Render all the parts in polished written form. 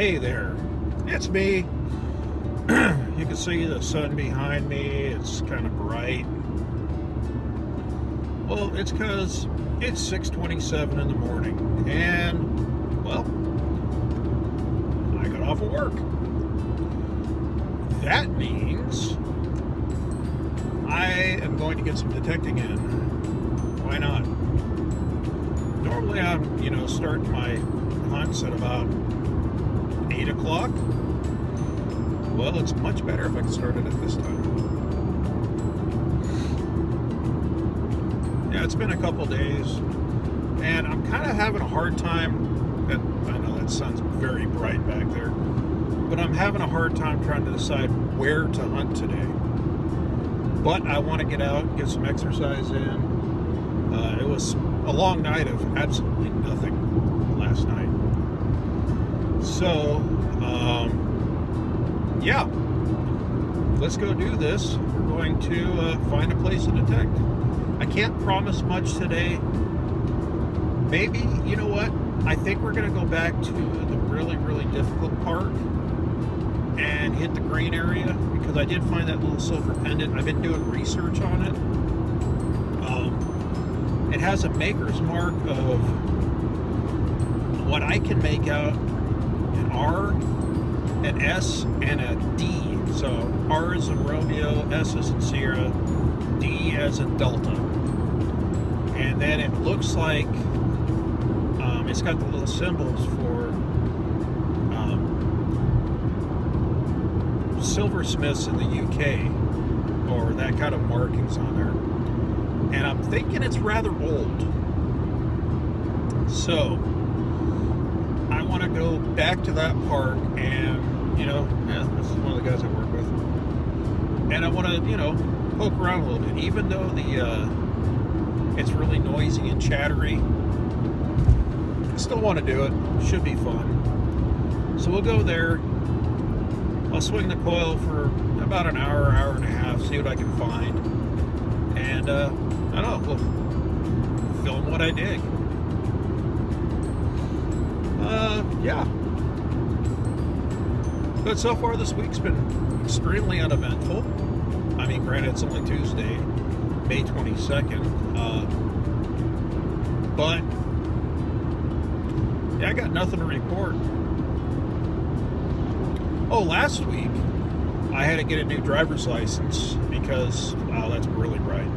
Hey there, it's me. You can see the sun behind me. It's kind of bright. Well, it's because it's 6:27 in the morning, and, well, I got off of work. That means I am going to get some detecting in. Why not? Normally I'm, starting my hunts at about 8 o'clock. Well, it's much better if I can start it at this time. Yeah, it's been a couple days, and I'm kind of having a hard time. I know that sun's very bright back there, but I'm having a hard time trying to decide where to hunt today. But I want to get out and get some exercise in. It was a long night of absolutely nothing last night. So, yeah, let's go do this. We're going to find a place to detect. I can't promise much today. Maybe, you know what? I think we're going to go back to the really, really difficult part and hit the green area, because I did find that little silver pendant. I've been doing research on it. It has a maker's mark of what I can make out an R, an S, and a D. So R is in Romeo, S is in Sierra, D as in Delta. And then it looks like it's got the little symbols for silversmiths in the UK, or that kind of markings on there. And I'm thinking it's rather old. So I want to go back to that park and, this is one of the guys I work with. And I want to, poke around a little bit. Even though it's really noisy and chattery, I still want to do it. Should be fun. So we'll go there. I'll swing the coil for about an hour, hour and a half, see what I can find. And, I don't know, we'll film what I dig. Yeah. But so far this week's been extremely uneventful. I mean, granted, it's only Tuesday, May 22nd. But, yeah, I got nothing to report. Oh, last week, I had to get a new driver's license because, wow, that's really bright.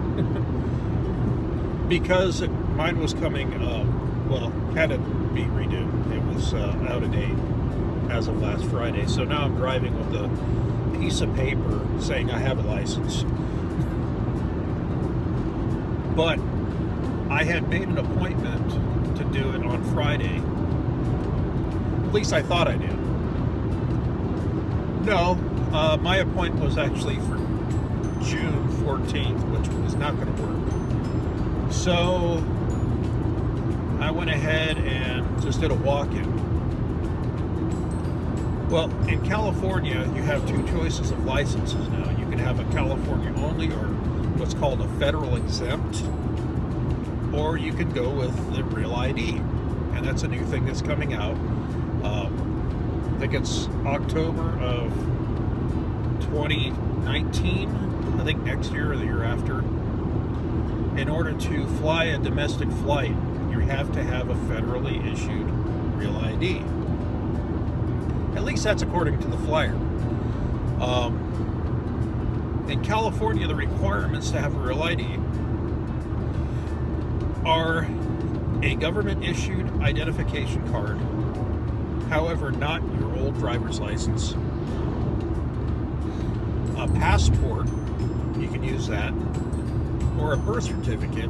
Because mine was coming, had to be redue. It was out of date as of last Friday. So now I'm driving with a piece of paper saying I have a license. But I had made an appointment to do it on Friday. At least I thought I did. No, my appointment was actually for June 14th, which was not going to work. So I went ahead and just did a walk-in. Well, in California, you have two choices of licenses now. You can have a California only, or what's called a federal exempt, or you can go with the Real ID. And that's a new thing that's coming out. I think it's October of 2019. I think next year or the year after. In order to fly a domestic flight, you have to have a federally issued Real ID. At least that's according to the flyer. In California, the requirements to have a Real ID are a government-issued identification card, however, not your old driver's license. A passport, you can use that, or a birth certificate,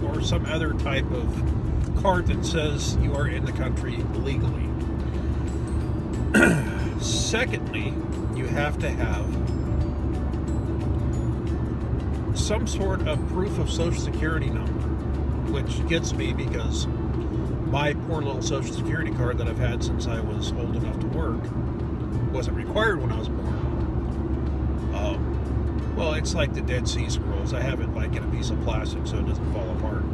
or some other type of card that says you are in the country legally. Secondly, you have to have some sort of proof of Social Security number, which gets me because my poor little Social Security card that I've had since I was old enough to work wasn't required when I was born. Well, it's like the Dead Sea Scrolls. I have it like in a piece of plastic so it doesn't fall apart.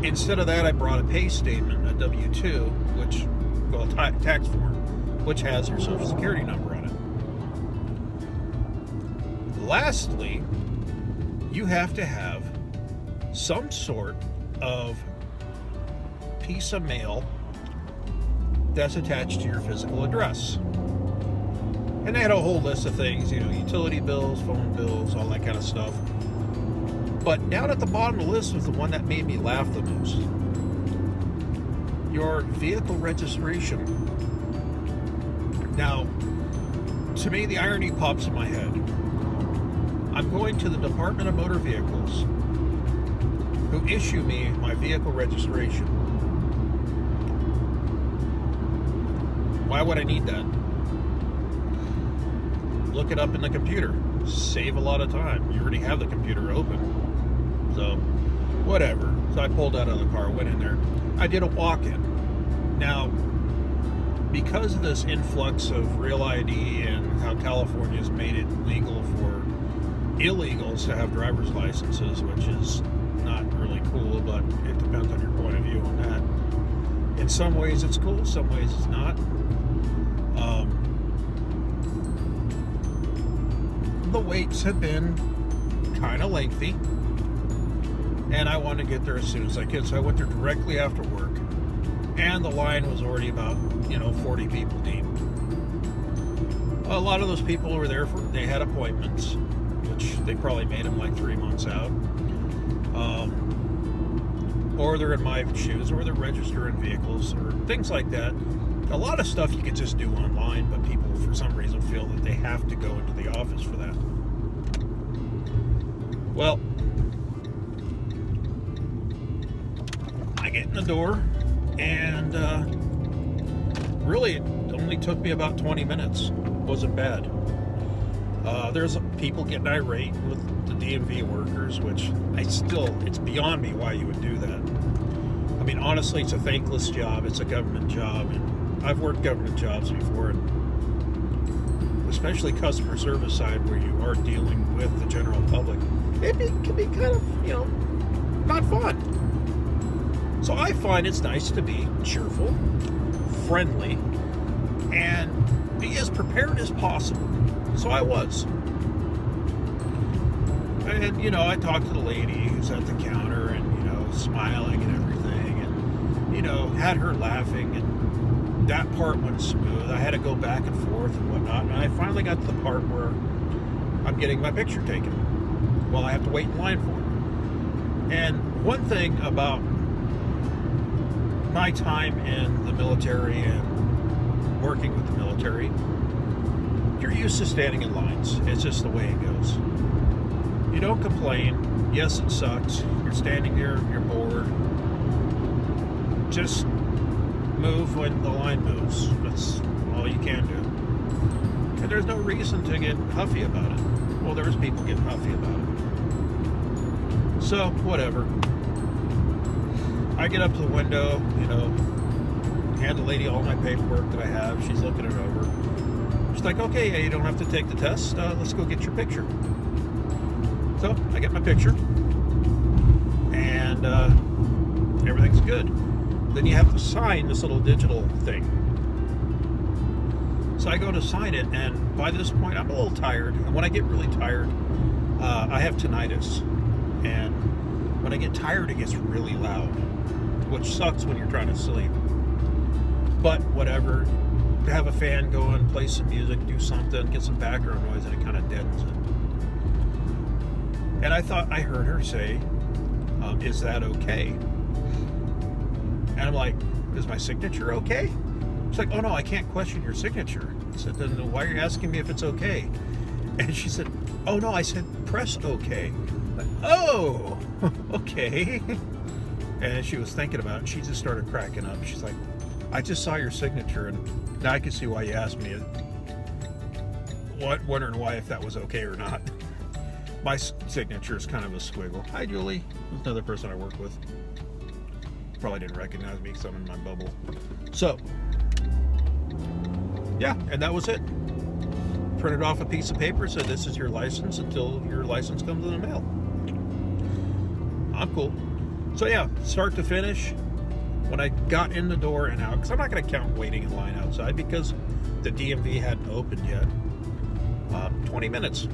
Instead of that, I brought a pay statement, a W-2, which well, tax form, which has your social security number on it. Lastly, you have to have some sort of piece of mail that's attached to your physical address. And they had a whole list of things, you know, utility bills, phone bills, all that kind of stuff. But down at the bottom of the list was the one that made me laugh the most. Your vehicle registration. Now, to me, the irony pops in my head. I'm going to the Department of Motor Vehicles, who issue me my vehicle registration. Why would I need that? Look it up in the computer. Save a lot of time. You already have the computer open. So, whatever. So I pulled out of the car, went in there. I did a walk-in. Now, because of this influx of Real ID and how California's made it legal for illegals to have driver's licenses, which is not really cool, but it depends on your point of view on that. In some ways it's cool, some ways it's not. The waits have been kind of lengthy, and I wanted to get there as soon as I could, so I went there directly after work, and the line was already about 40 people deep. A lot of those people were there they had appointments, which they probably made them like 3 months out, or they're in my shoes, or they're registering vehicles, or things like that. A lot of stuff you could just do online, but people for some reason feel that they have to go into the office for that. Well, I get in the door, and really it only took me about 20 minutes. It wasn't bad. There's people getting irate with the DMV workers, which it's beyond me why you would do that. I mean, honestly, it's a thankless job. It's a government job, and I've worked government jobs before, and especially customer service side where you are dealing with the general public, it can be kind of, not fun. So I find it's nice to be cheerful, friendly, and be as prepared as possible. So I was. And, I talked to the lady who's at the counter and, smiling and everything, and, had her laughing, and that part went smooth. I had to go back and forth and whatnot, and I finally got to the part where I'm getting my picture taken. Well, I have to wait in line for it. And one thing about my time in the military and working with the military, you're used to standing in lines. It's just the way it goes. You don't complain. Yes, it sucks. You're standing there, you're bored. Just move when the line moves. That's all you can do. And there's no reason to get huffy about it. Well, there's people getting huffy about it. So, whatever. I get up to the window, hand the lady all my paperwork that I have. She's looking it over. She's like, okay, yeah, you don't have to take the test. Let's go get your picture. So, I get my picture. And everything's good. Then you have to sign this little digital thing. So I go to sign it, and by this point, I'm a little tired. And when I get really tired, I have tinnitus. And when I get tired, it gets really loud, which sucks when you're trying to sleep. But whatever. Have a fan going, play some music, do something, get some background noise, and it kind of deadens it. And I thought I heard her say, is that okay? And I'm like, is my signature okay? She's like, oh no, I can't question your signature. I said, then why are you asking me if it's okay? And she said, oh no, I said press okay. Like, oh, okay. And she was thinking about it, and she just started cracking up. She's like, I just saw your signature, and now I can see why you asked me, wondering why if that was okay or not. My signature is kind of a squiggle. Hi, Julie. There's another person I work with. Probably didn't recognize me because I'm in my bubble. So, yeah, and that was it. Printed off a piece of paper, said this is your license until your license comes in the mail. I'm cool. So yeah, start to finish, when I got in the door and out, because I'm not going to count waiting in line outside because the DMV hadn't opened yet, 20 minutes.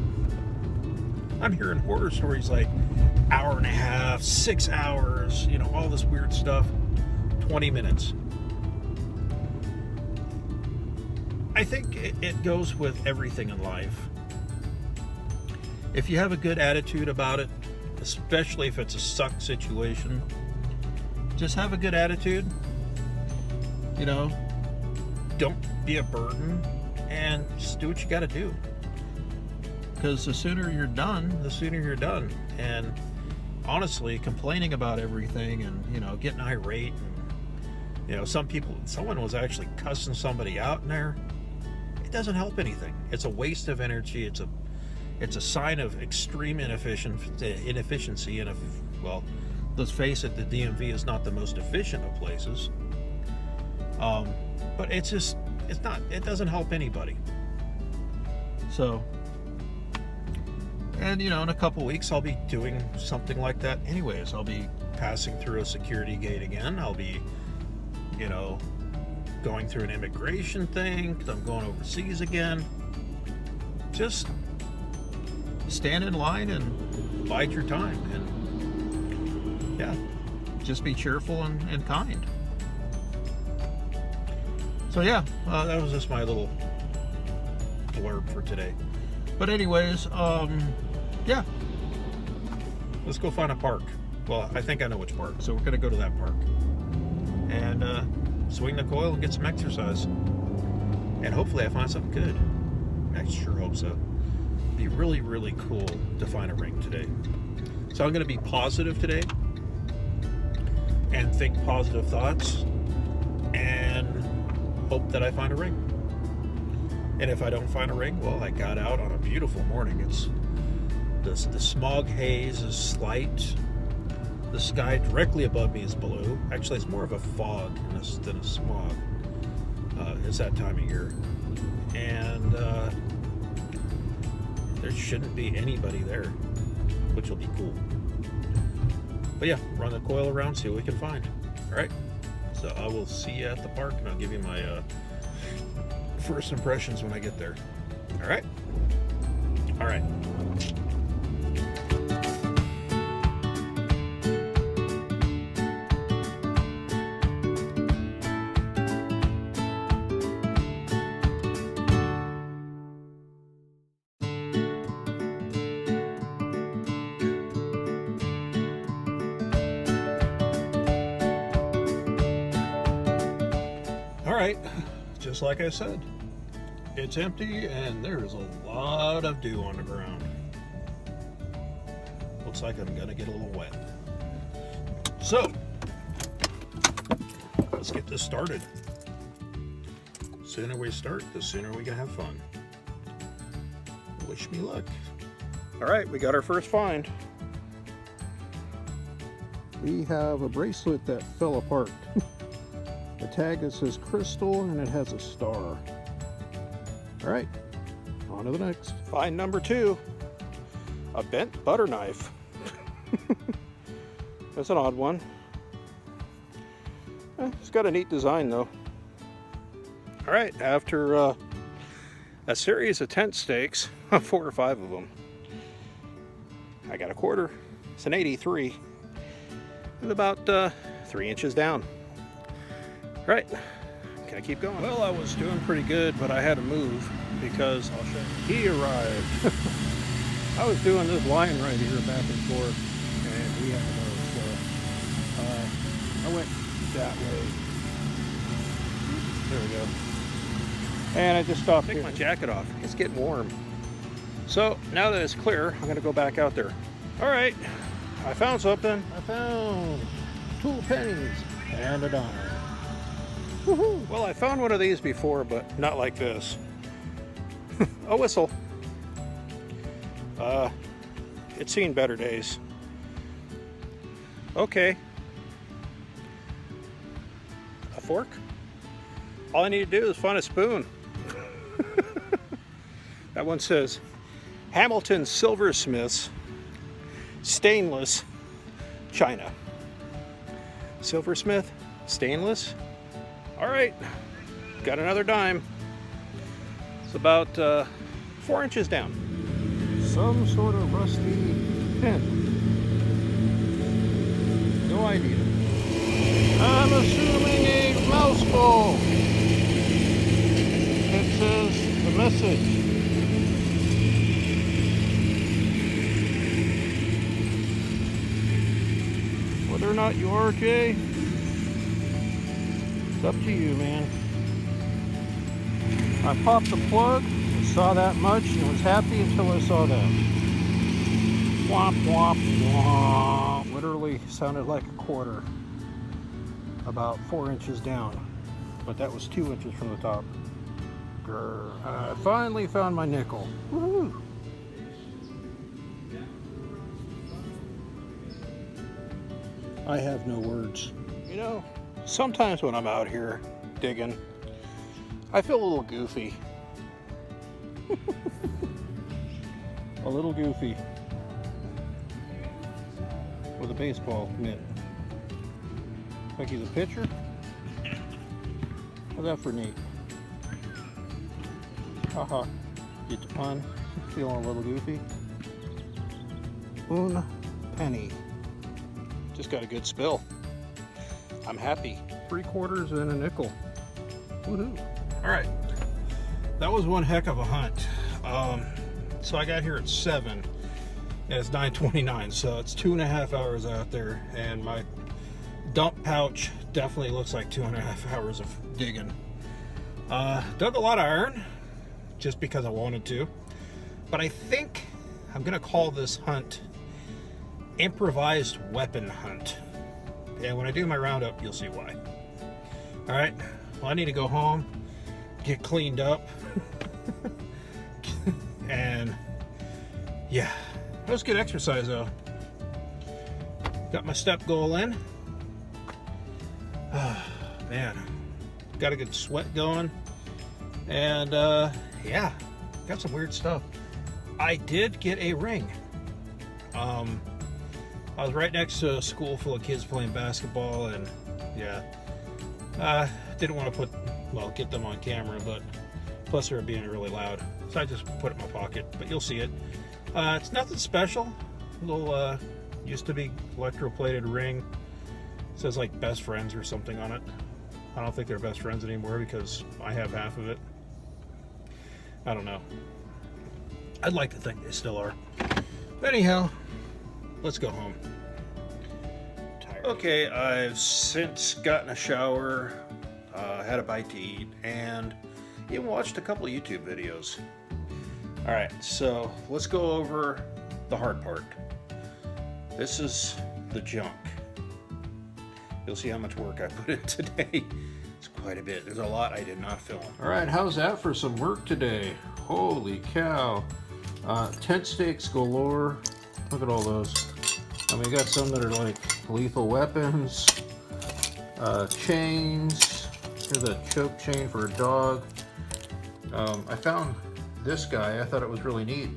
I'm hearing horror stories like hour and a half, 6 hours, you know, all this weird stuff. 20 minutes. I think it goes with everything in life. If you have a good attitude about it, especially if it's a suck situation, just have a good attitude. You know, don't be a burden and just do what you got to do. Because the sooner you're done, the sooner you're done. And honestly, complaining about everything and, you know, getting irate and, you know, someone was actually cussing somebody out in there. It doesn't help anything. It's a waste of energy. It's a sign of extreme inefficiency. And well, let's face it, the DMV is not the most efficient of places. But it doesn't help anybody. So, and you know, in a couple weeks I'll be doing something like that anyways. I'll be passing through a security gate again. I'll be, you know, going through an immigration thing because I'm going overseas again. Just stand in line and bide your time, and yeah, just be cheerful and kind. So yeah, that was just my little blurb for today. But anyways, yeah, let's go find a park. Well, I think I know which park, so we're gonna go to that park and swing the coil and get some exercise, and hopefully I find something good. I sure hope so. It'd be really, really cool to find a ring today. So I'm gonna be positive today and think positive thoughts and hope that I find a ring. And if I don't find a ring, well, I got out on a beautiful morning. It's the smog haze is slight. The sky directly above me is blue. Actually, it's more of a fog than a smog. It's that time of year. And there shouldn't be anybody there, which will be cool. But yeah, run the coil around, see what we can find. All right, so I will see you at the park, and I'll give you my first impressions when I get there. All right? All right. All right, just like I said, it's empty and there's a lot of dew on the ground. Looks like I'm gonna get a little wet. So, let's get this started. The sooner we start, the sooner we can have fun. Wish me luck. All right, we got our first find. We have a bracelet that fell apart. The tag says crystal and it has a star. All right, on to the next. Find number 2, a bent butter knife. That's an odd one. It's got a neat design though. All right, after a series of tent stakes, 4 or 5 of them, I got a quarter. It's an 83. It's about 3 inches down. All right. Can I keep going? Well, I was doing pretty good, but I had to move because I'll show you. He arrived. I was doing this line right here back and forth, and he had to go. So I went that way. There we go. And I just stopped. Take my jacket off. It's getting warm. So now that it's clear, I'm going to go back out there. All right. I found something. I found 2 pennies and a dime. Well, I found one of these before, but not like this. A whistle. It's seen better days. Okay. A fork? All I need to do is find a spoon. That one says Hamilton Silversmiths, stainless, China. Silversmith? stainless. All right, got another dime. It's about 4 inches down. Some sort of rusty pin. No idea. I'm assuming a mouse ball. It says the message. Whether or not you are, Jay, it's up to you, man. I popped the plug, and saw that much, and was happy until I saw that. Womp, womp, womp. Literally sounded like a quarter. About 4 inches down. But that was 2 inches from the top. Grr. I finally found my nickel. Woohoo! I have no words. You know, sometimes when I'm out here digging, I feel a little goofy. A little goofy. With a baseball mitt. Like he's a pitcher? How's that for neat? Haha. Get the pun? Feeling a little goofy? Un penny. Just got a good spill. I'm happy. 3/4 and a nickel. Woohoo. Alright. That was one heck of a hunt. So I got here at 7 and it's 9:29, so it's 2.5 hours out there, and my dump pouch definitely looks like 2.5 hours of digging. Dug a lot of iron just because I wanted to, but I think I'm gonna call this hunt improvised weapon hunt, and when I do my roundup you'll see why. All right, well, I need to go home, get cleaned up, and yeah, that was good exercise though. Got my step goal in. Man, got a good sweat going, and yeah, got some weird stuff. I did get a ring. I was right next to a school full of kids playing basketball, and yeah, didn't want to get them on camera, but plus they were being really loud, so I just put it in my pocket, but you'll see it. It's nothing special. A little used to be electroplated ring. It says like best friends or something on it. I don't think they're best friends anymore because I have half of it. I don't know. I'd like to think they still are. But anyhow, let's go home. Okay, I've since gotten a shower, had a bite to eat, and even watched a couple of YouTube videos. Alright, so let's go over the hard part. This is the junk. You'll see how much work I put in today. It's quite a bit. There's a lot I did not film. Alright, how's that for some work today? Holy cow. Tent stakes galore. Look at all those. I mean, we got some that are like lethal weapons, chains. Here's a choke chain for a dog. I found this guy. I thought it was really neat,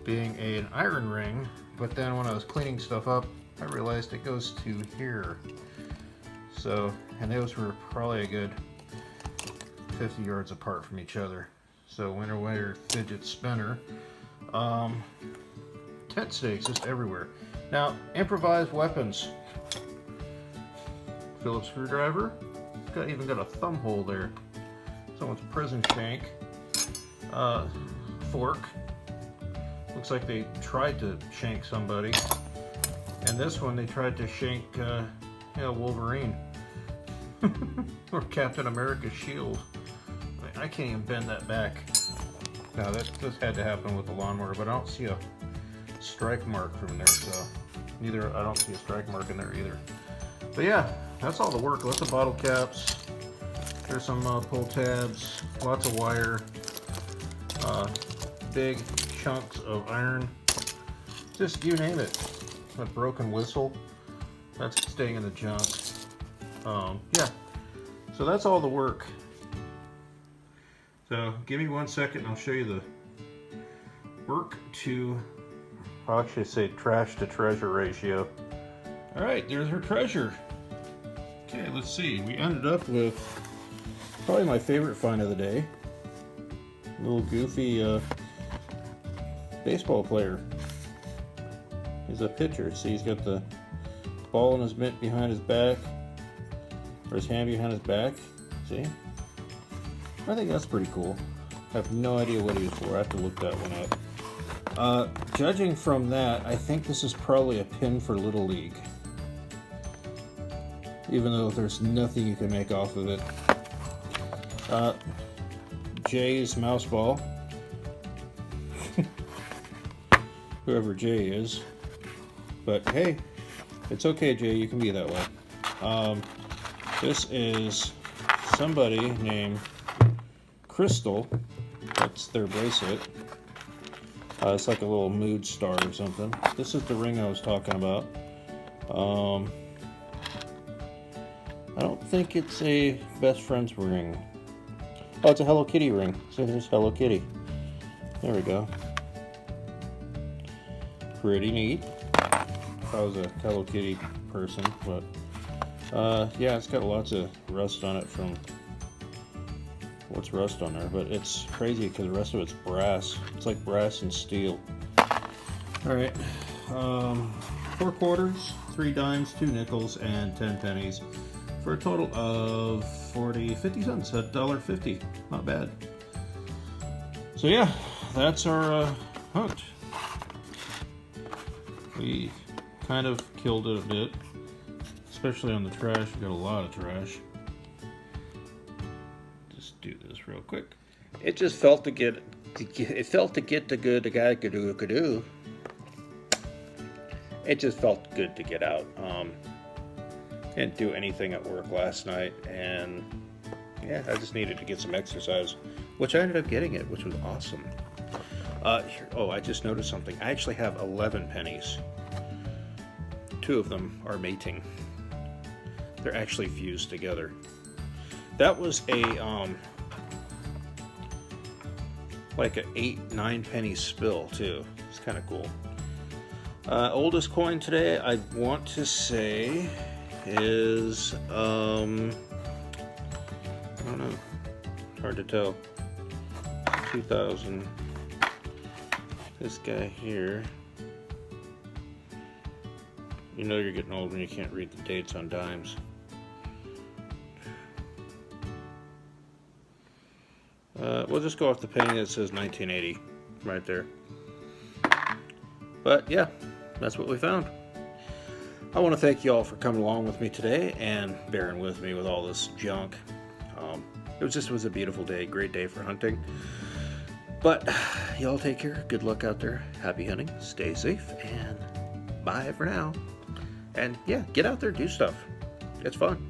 being an iron ring, but then when I was cleaning stuff up, I realized it goes to here. So, and those were probably a good 50 yards apart from each other. So, winter wear fidget spinner. Tent stakes just everywhere. Now, improvised weapons. Phillips screwdriver. Even got a thumb hole there. Someone's prison shank. Fork. Looks like they tried to shank somebody. And this one they tried to shank, Wolverine. Or Captain America's shield. I can't even bend that back. Now this had to happen with the lawnmower, but I don't see a strike mark from there, so I don't see a strike mark in there either. But yeah, that's all the work. Lots of bottle caps. There's some pull tabs, lots of wire, big chunks of iron, just you name it. A broken whistle, that's staying in the junk. Yeah, so that's all the work. So give me 1 second and I'll show you the work to, I'll actually say trash to treasure ratio. All right, there's her treasure. Okay, let's see. We ended up with probably my favorite find of the day. A little goofy baseball player. He's a pitcher. See, he's got the ball in his mitt behind his back, or his hand behind his back. See? I think that's pretty cool. I have no idea what he was for. I have to look that one up. Judging from that, I think this is probably a pin for Little League. Even though there's nothing you can make off of it. Jay's mouse ball. Whoever Jay is. But hey, it's okay, Jay, you can be that way. This is somebody named Crystal. That's their bracelet. It's like a little mood star or something. This is the ring I was talking about. I don't think it's a best friend's ring. Oh, it's a Hello Kitty ring. So there's Hello Kitty. There we go. Pretty neat. If I was a Hello Kitty person, but yeah, it's got lots of rust on it from what's rust on there, but it's crazy because the rest of it's brass. It's like brass and steel. All right, 4 quarters, 3 dimes, 2 nickels, and 10 pennies. For a total of 50 cents, $1.50. Not bad. So yeah, that's our hunt. We kind of killed it a bit, especially on the trash. We got a lot of trash. Just do this real quick. It just felt to get the good the guy could do. It just felt good to get out. Didn't do anything at work last night, and yeah, I just needed to get some exercise, which I ended up getting it, which was awesome. Here, oh, I just noticed something. I actually have 11 pennies. 2 of them are mating. They're actually fused together. That was a like an 8-9 penny spill too. It's kind of cool. Oldest coin today, I want to say, is I don't know, hard to tell. 2000. This guy here. You know you're getting old when you can't read the dates on dimes. We'll just go off the penny that says 1980 right there. But yeah, that's what we found. I want to thank you all for coming along with me today and bearing with me with all this junk. It was a beautiful day, great day for hunting. But y'all take care, good luck out there, happy hunting, stay safe, and bye for now. And yeah, get out there, do stuff. It's fun.